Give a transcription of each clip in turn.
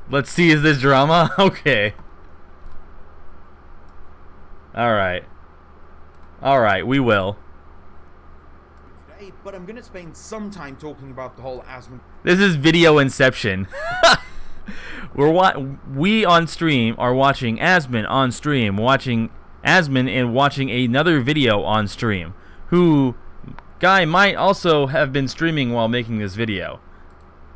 Let's see, is this drama? Okay. Alright. Alright, we will. Today, but I'm gonna spend some time talking about the whole Asmond. This is video inception. We on stream are watching Asmon on stream, watching Asmon and watching another video on stream. Who guy might also have been streaming while making this video.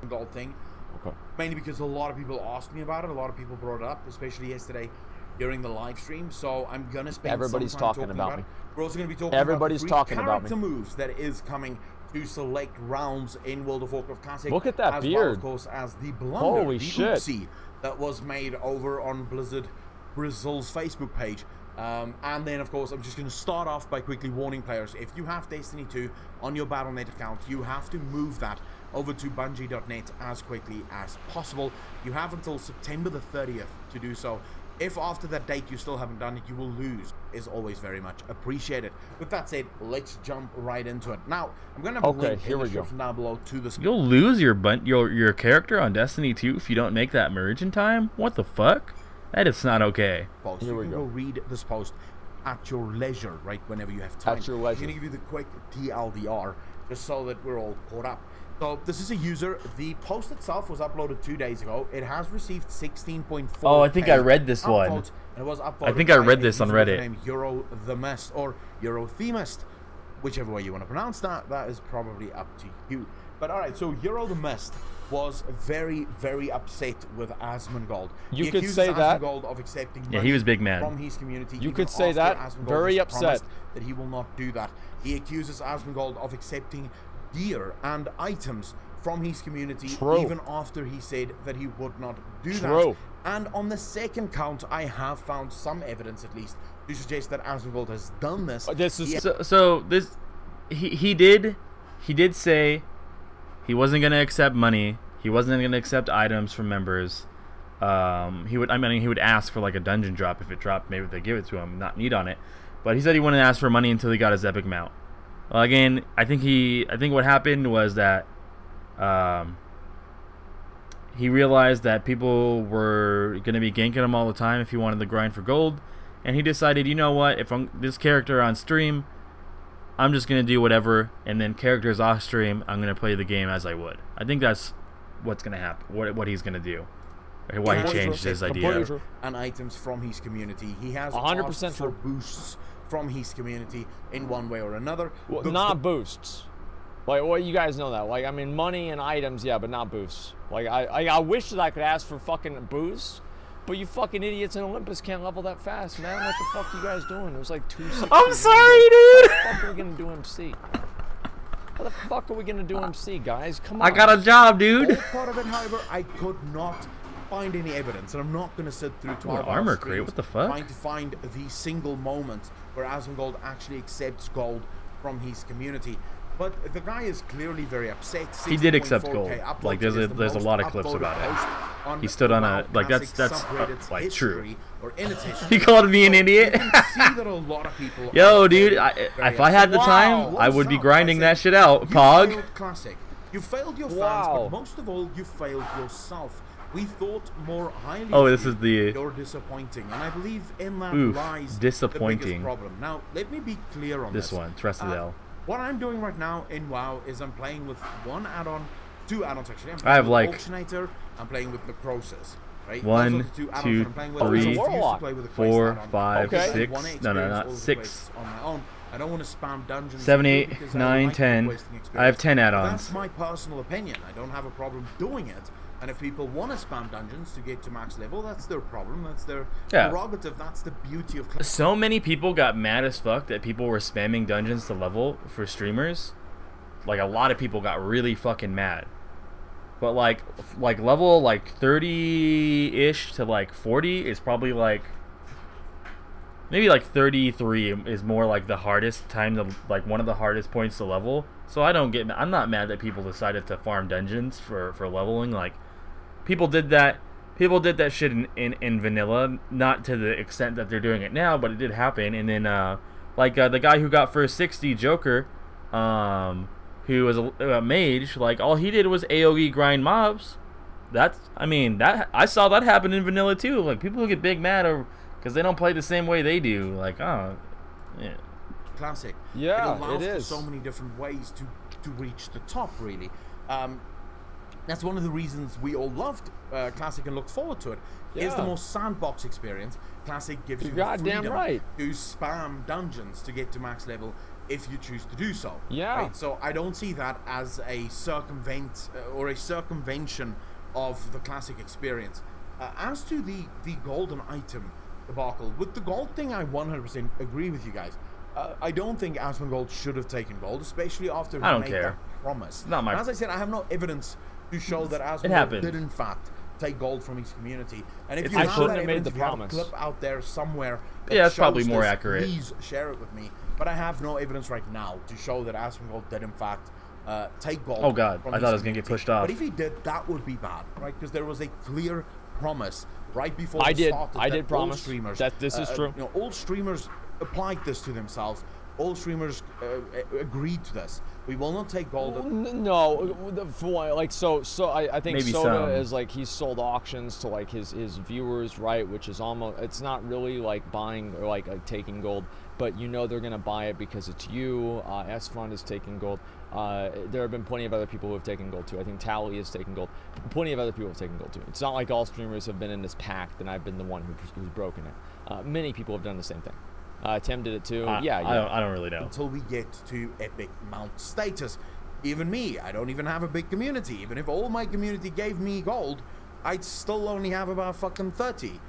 Gold thing. Okay. Mainly because a lot of people asked me about it. A lot of people brought it up, especially yesterday during the live stream. So I'm gonna spend Everybody's some time talking about me. We're also gonna be talking Everybody's about the talking about me. character moves that is coming to select rounds in World of Warcraft Classic. Look at that as beard. well, of course, as the blunder, Holy the shit. oopsie that was made over on Blizzard Brazil's Facebook page. And then, of course, I'm just going to start off by quickly warning players. If you have Destiny 2 on your Battle.net account, you have to move that over to Bungie.net as quickly as possible. You have until September the 30th to do so. If after that date you still haven't done it, you will lose. Is always very much appreciated. With that said, let's jump right into it. Now, I'm going to have a link in the description down below to this. You'll lose your character on Destiny 2 if you don't make that merge in time? What the fuck? That is not okay. Post. You can go read this post at your leisure, right, whenever you have time. At your leisure. I'm going to give you the quick TLDR, just so that we're all caught up. So this is a user. The post itself was uploaded 2 days ago. It has received 16.4. Oh, I think I read this one. And it was upvoted. I think I read this on Reddit. Name Euro the Mist or Euro Themist, whichever way you want to pronounce that. That is probably up to you. But all right, so Euro the Mist was very, very upset with Asmongold. You could say that. Asmongold of accepting Yeah, he was big mad. from his community. You could say that. Very upset that he will not do that. He accuses Asmongold of accepting gear and items from his community. True. Even after he said that he would not do True. that. And on the second count, I have found some evidence, at least, to suggest that Asmongold has done this. This is he did say he wasn't gonna accept money. He wasn't gonna accept items from members. He would ask for like a dungeon drop if it dropped. Maybe they give it to him, not need on it. But he said he wouldn't ask for money until he got his epic mount. Well, again, I think what happened was that he realized that people were gonna be ganking him all the time if he wanted to grind for gold, and he decided, you know what, if I'm this character on stream, I'm just gonna do whatever, and then characters off stream, I'm gonna play the game as I would. I think that's what's gonna happen. What he's gonna do. Why he changed his idea. And items from his community. He has 100% asked for boosts from his community in one way or another. well, not boosts. Like, well, you guys know that. Like, I mean, money and items, yeah, but not boosts. Like, I wish that I could ask for fucking boosts, but you fucking idiots in Olympus can't level that fast, man. What the fuck are you guys doing? It was like 260. I'm sorry, dude. How the fuck are we gonna do MC? How the fuck are we gonna do MC, guys? Come on. I got a job, dude. All part of it, however, I could not find any evidence, and I'm not going to sit through 12 armor hours crate. What the fuck? trying to find the single moment where Asmongold actually accepts gold from his community. But the guy is clearly very upset. He did accept gold. Uploads Like there's a lot of clips about it. He stood on a like that's like true. Or in its history. He called me an idiot. You can see that a lot of people Yo, are dude, very if I had the time, I would be grinding that shit out. You Pog. failed Classic. You failed your fans, Wow. but most of all, you failed yourself. We thought more highly Oh, of this you. is the. You're disappointing, and I believe in that Oof, lies disappointing. the biggest problem. Now, let me be clear on this. This one, Trestadel. What I'm doing right now in WoW is I'm playing with one add-on, two add-ons actually. I have like Auctionator. I'm playing with the Process. Right? 1, Those are the 2, add-ons that I'm playing with. 3, I refuse to play with the Quest 4, add-on. 5, Okay. 6. One No, experience not all the 6. quests on my own. I don't want to spam dungeons. 7, and 8, because I 9, like the 10. questing experience. I have 10 But add-ons. That's my personal opinion. I don't have a problem doing it. And if people want to spam dungeons to get to max level, that's their problem. That's their prerogative. That's the beauty of. So many people got mad as fuck that people were spamming dungeons to level for streamers. Like a lot of people got really fucking mad. But like level like 30-ish to like 40 is probably like maybe like 33 is more like the hardest time to like one of the hardest points to level. So I'm not mad that people decided to farm dungeons for leveling. Like people did that shit in vanilla, not to the extent that they're doing it now, but it did happen. And then the guy who got first 60, Joker, who was a mage, like all he did was AoE grind mobs, I mean, that I saw that happen in vanilla too. Like people get big mad over because they don't play the same way they do. Like, oh, yeah. Classic. Yeah, it allows it is. for so many different ways to reach the top. Really, that's one of the reasons we all loved Classic and look forward to it. Is the most sandbox experience. Classic gives you the goddamn freedom right to spam dungeons to get to max level if you choose to do so. Yeah. Right? So I don't see that as a circumvention of the Classic experience. As to the golden item debacle, with the gold thing, I 100% agree with you guys. I don't think Asmongold should have taken gold, especially after he made that promise. Not my. As I said, I have no evidence to show that Asmongold did in fact take gold from his community. And if you have that evidence, if you have a clip out there somewhere that it's shows probably more this, accurate. Please share it with me. But I have no evidence right now to show that Asmongold did in fact take gold. Oh god, from I his thought it was gonna get community. pushed off. But if he did, that would be bad, right? Because there was a clear promise right before I the did. start I did promise streamers, that this is true. You know, all streamers applied this to themselves. All streamers agreed to this. We will not take gold. No, for one, like so I think Maybe Soda some. is like he's sold auctions to like his viewers, right? Which is almost, it's not really like buying or like taking gold, but you know they're gonna buy it because it's you. S-Fund is taking gold. There have been plenty of other people who have taken gold too. I think Tally is taking gold. Plenty of other people have taken gold too. It's not like all streamers have been in this pact and I've been the one who's broken it. Many people have done the same thing. Tim did it too. I don't really know. Until we get to epic mount status. Even me, I don't even have a big community. Even if all my community gave me gold, I'd still only have about fucking 30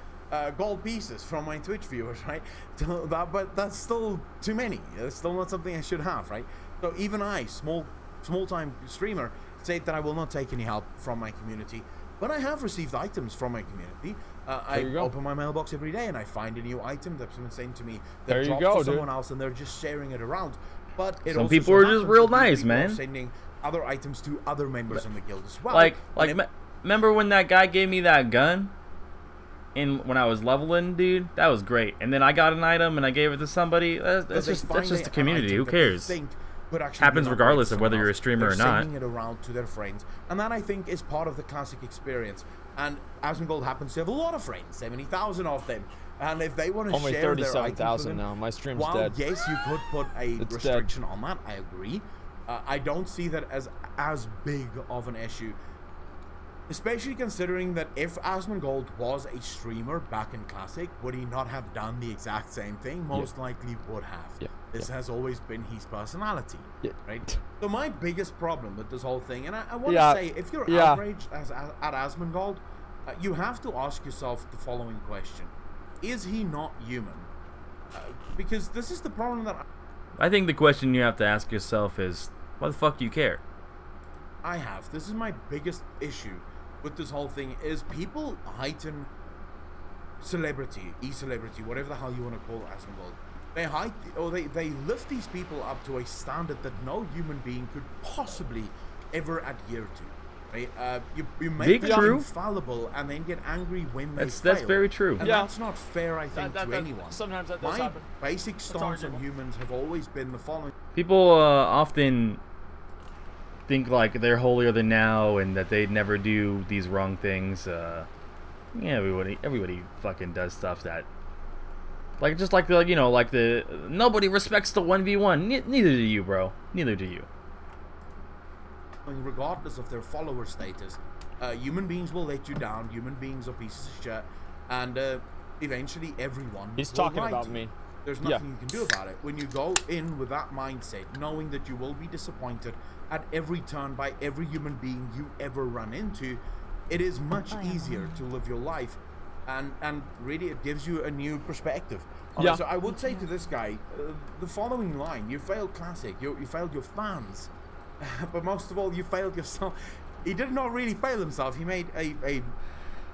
gold pieces from my Twitch viewers, right? But that's still too many. It's still not something I should have, right? So even I, small-time streamer, say that I will not take any help from my community. But I have received items from my community. I open my mailbox every day and I find a new item that's been sent to me that drops to someone else, and they're just sharing it around. But it some also people are just real nice, man. Sending other items to other members in the guild as well. Remember when that guy gave me that gun? When I was leveling, dude, that was great. And then I got an item and I gave it to somebody. That's just the community. Who cares? Happens regardless of whether you're a streamer or not. Sending it around to their friends, and that I think is part of the Classic experience. And Asmongold happens to have a lot of friends, 70,000 of them. And if they want to only share their 37,000 now. My stream's dead. Yes, you could put a restriction on that. I agree. I don't see that as big of an issue, especially considering that if Asmongold was a streamer back in Classic, would he not have done the exact same thing? Most likely would have. Yeah. This has always been his personality, Yeah. right? So my biggest problem with this whole thing, and I want to say, if you're outraged at Asmongold, you have to ask yourself the following question: is he not human? Because this is the problem that I think the question you have to ask yourself is, why the fuck do you care? I have. This is my biggest issue with this whole thing, is people heighten celebrity, e-celebrity, whatever the hell you want to call Asmongold. They lift these people up to a standard that no human being could possibly ever adhere to. Right? You make them infallible and then get angry when they fail. That's very true. And that's not fair, I think, to anyone. Sometimes that does happen. My basic stance on humans have always been the following. People often think like they're holier than thou and that they'd never do these wrong things. Yeah, everybody fucking does stuff that, like, just like the nobody respects the 1v1. Neither do you, bro. Neither do you. Regardless of their follower status, human beings will let you down. Human beings are pieces of shit, and eventually everyone. He's talking about me. There's nothing you can do about it. When you go in with that mindset, knowing that you will be disappointed at every turn by every human being you ever run into, it is much easier to live your life, and really it gives you a new perspective. So I would say to this guy, the following line: you failed Classic, you failed your fans, but most of all, you failed yourself. He did not really fail himself. He made a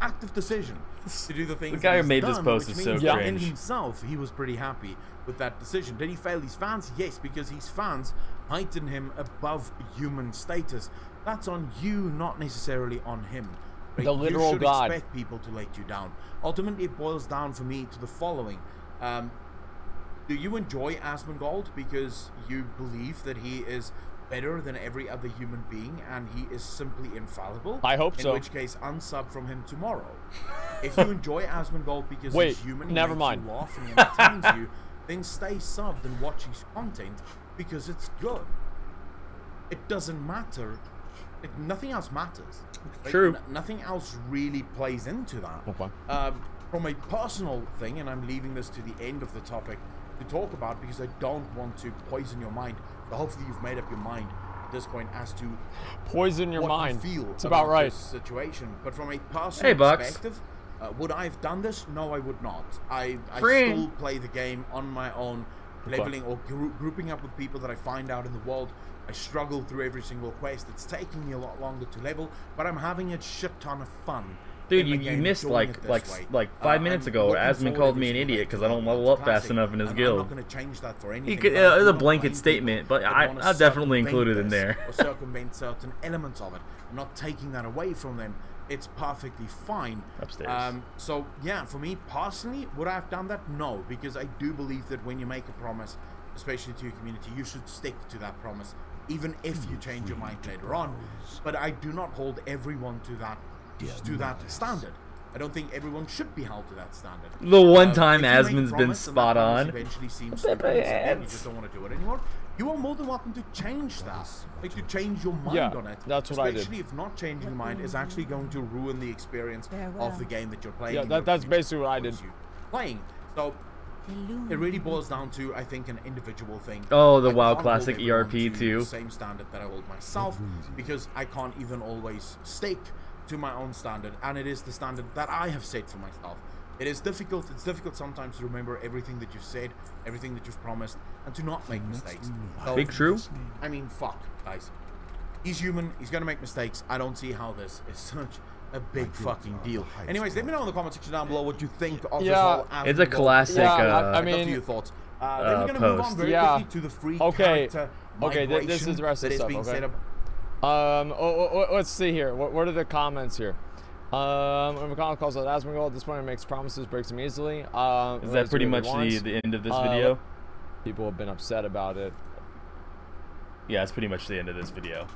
active decision to do the things. The guy who made this done, post is so that cringe. in himself, he was pretty happy with that decision. Did he fail his fans? Yes, because his fans heighten him above human status. That's on you, not necessarily on him. Right? The literal you should God. expect people to let you down. Ultimately, it boils down for me to the following: do you enjoy Asmongold because you believe that he is better than every other human being and he is simply infallible, I hope so. In which case, unsub from him tomorrow. If you enjoy Asmongold because he's human, never he mind. makes you laugh and he entertains you, then stay subbed and watch his content because it's good. It doesn't matter. Like, nothing else matters. Like, True. Nothing else really plays into that. Okay. From a personal thing, and I'm leaving this to the end of the topic to talk about because I don't want to poison your mind. So hopefully you've made up your mind at this point as to Poison your what mind. you feel It's about right. this situation. But from a personal perspective, would I have done this? No, I would not. I still play the game on my own, leveling or grouping up with people that I find out in the world. I struggle through every single quest. It's taking me a lot longer to level, but I'm having a shit ton of fun. Dude, you missed like 5 minutes ago. Asmon called me an idiot because I don't level up fast enough in his guild. I'm not going to change that for anything. It's a blanket statement, but I definitely included in there. Or circumvent certain elements of it. I'm not taking that away from them. It's perfectly fine. Upstairs. So yeah, for me personally, would I have done that? No, because I do believe that when you make a promise, especially to your community, you should stick to that promise, even if you change your mind later on. But I do not hold everyone to that standard. I don't think everyone should be held to that standard. The one time Asmon's been spot on. Eventually seems to you just don't want to do it anymore. You are more than welcome to change that. Like, to change your mind on it. That's what I did. Especially if not changing your mind is actually going to ruin the experience of the game that you're playing. Yeah, that's basically what I did. Playing. So it really boils down to, I think, an individual thing. Oh, the WoW can't Classic hold everyone ERP to too. the same standard that I hold myself, because I can't even always stick to my own standard, and it is the standard that I have set for myself. It is difficult. It's difficult sometimes to remember everything that you've said, everything that you've promised, and to not make mistakes. So, Big true. I mean, fuck, guys. He's human. He's gonna make mistakes. I don't see how this is such a big fucking deal. Anyways, let me know in the comment section down below what you think of this whole Asmongold. It's a classic. I mean, I'd love to hear your thoughts. Then we're gonna move on very quickly to the free character migration this is the rest of the stuff. being set up. Let's see here. What are the comments here? When McConnell calls out Asmongold, at this point he makes promises, breaks them easily. Is that pretty much the end of this video? People have been upset about it. Yeah, it's pretty much the end of this video.